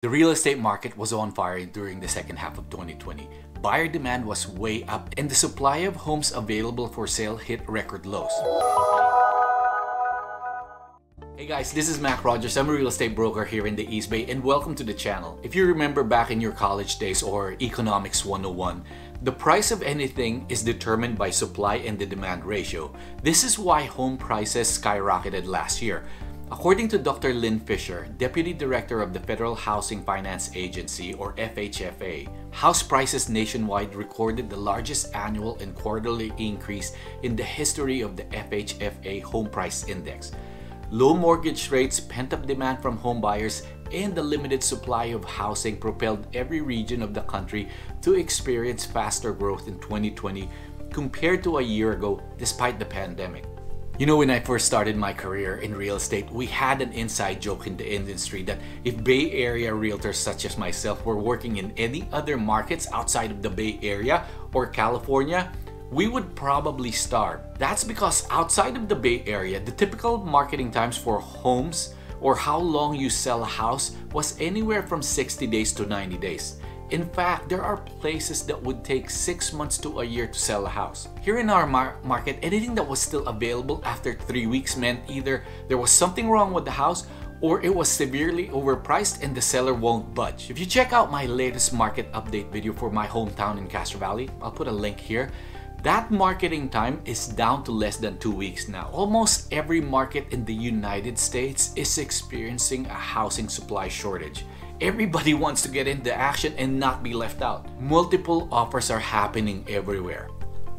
The real estate market was on fire during the second half of 2020. Buyer demand was way up and the supply of homes available for sale hit record lows. Hey guys, this is Mac Rogers. I'm a real estate broker here in the East Bay and welcome to the channel. If you remember back in your college days or Economics 101, the price of anything is determined by supply and the demand ratio. This is why home prices skyrocketed last year. According to Dr. Lynn Fisher, Deputy Director of the Federal Housing Finance Agency or FHFA, house prices nationwide recorded the largest annual and quarterly increase in the history of the FHFA Home Price Index. Low mortgage rates, pent-up demand from home buyers, and the limited supply of housing propelled every region of the country to experience faster growth in 2020 compared to a year ago despite the pandemic. You know, when I first started my career in real estate, we had an inside joke in the industry that if Bay Area realtors such as myself were working in any other markets outside of the Bay Area or California, we would probably starve. That's because outside of the Bay Area, the typical marketing times for homes or how long you sell a house was anywhere from 60 days to 90 days. In fact, there are places that would take 6 months to a year to sell a house. Here in our market, anything that was still available after 3 weeks meant either there was something wrong with the house or it was severely overpriced and the seller won't budge. If you check out my latest market update video for my hometown in Castro Valley, I'll put a link here. That marketing time is down to less than 2 weeks now. Almost every market in the United States is experiencing a housing supply shortage. Everybody wants to get into action and not be left out. Multiple offers are happening everywhere.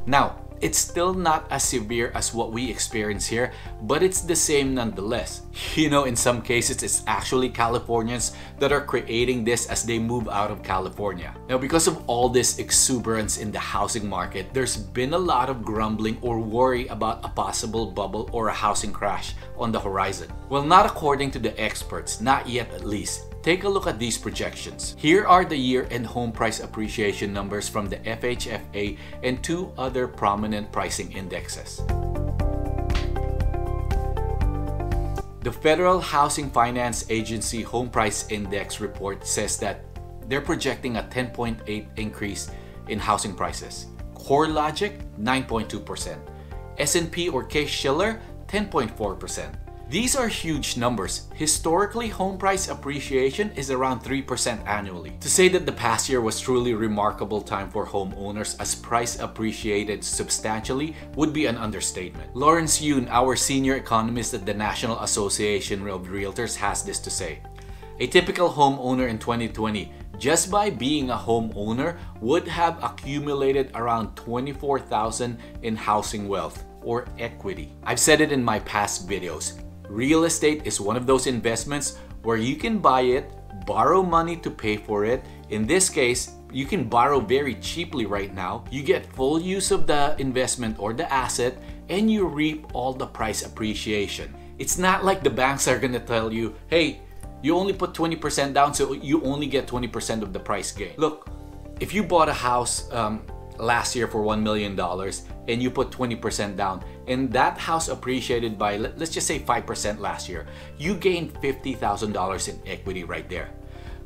Now, it's still not as severe as what we experience here, but it's the same nonetheless. You know, in some cases, it's actually Californians that are creating this as they move out of California. Now, because of all this exuberance in the housing market, there's been a lot of grumbling or worry about a possible bubble or a housing crash on the horizon. Well, not according to the experts, not yet at least. Take a look at these projections. Here are the year-end home price appreciation numbers from the FHFA and two other prominent pricing indexes. The Federal Housing Finance Agency Home Price Index report says that they're projecting a 10.8% increase in housing prices. CoreLogic, 9.2%. S&P or Case-Shiller, 10.4%. These are huge numbers. Historically, home price appreciation is around 3% annually. To say that the past year was truly a remarkable time for homeowners as price appreciated substantially would be an understatement. Lawrence Yun, our senior economist at the National Association of Realtors, has this to say. A typical homeowner in 2020, just by being a homeowner, would have accumulated around $24,000 in housing wealth or equity. I've said it in my past videos. Real estate is one of those investments where you can buy it, borrow money to pay for it. In this case, you can borrow very cheaply right now. You get full use of the investment or the asset and you reap all the price appreciation. It's not like the banks are gonna tell you, hey, you only put 20% down so you only get 20% of the price gain. Look, if you bought a house last year for $1 million and you put 20% down and that house appreciated by, let's just say 5% last year, you gained $50,000 in equity right there.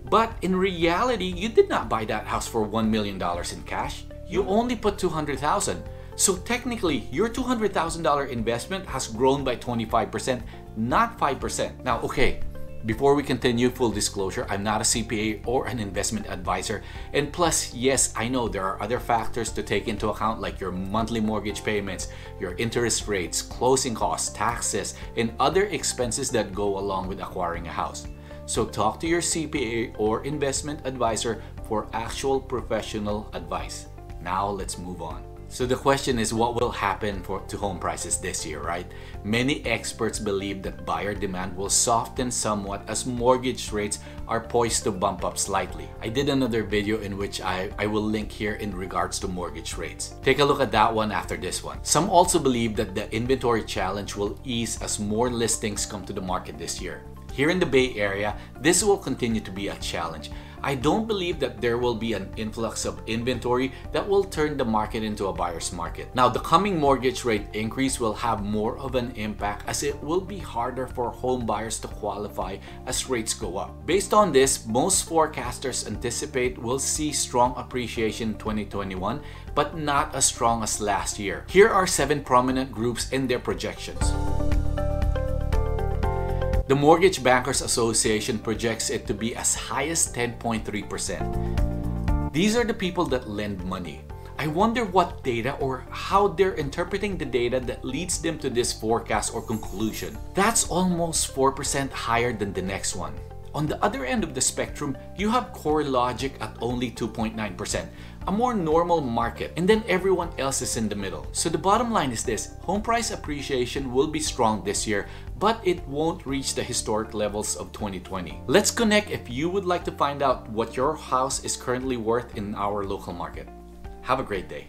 But in reality, you did not buy that house for $1 million in cash. You only put $200,000. So technically, your $200,000 investment has grown by 25%, not 5%. Now, okay. Before we continue, full disclosure, I'm not a CPA or an investment advisor. And plus, yes, I know there are other factors to take into account like your monthly mortgage payments, your interest rates, closing costs, taxes, and other expenses that go along with acquiring a house. So talk to your CPA or investment advisor for actual professional advice. Now let's move on. So the question is, what will happen to home prices this year, right? Many experts believe that buyer demand will soften somewhat as mortgage rates are poised to bump up slightly. I did another video in which I will link here in regards to mortgage rates. Take a look at that one after this one. Some also believe that the inventory challenge will ease as more listings come to the market this year. Here in the Bay Area, this will continue to be a challenge. I don't believe that there will be an influx of inventory that will turn the market into a buyer's market. Now, the coming mortgage rate increase will have more of an impact as it will be harder for home buyers to qualify as rates go up. Based on this, most forecasters anticipate we'll see strong appreciation in 2021, but not as strong as last year. Here are 7 prominent groups in their projections. The Mortgage Bankers Association projects it to be as high as 10.3%. These are the people that lend money. I wonder what data or how they're interpreting the data that leads them to this forecast or conclusion. That's almost 4% higher than the next one. On the other end of the spectrum, you have CoreLogic at only 2.9%, a more normal market, and then everyone else is in the middle. So the bottom line is this: home price appreciation will be strong this year, but it won't reach the historic levels of 2020. Let's connect if you would like to find out what your house is currently worth in our local market. Have a great day.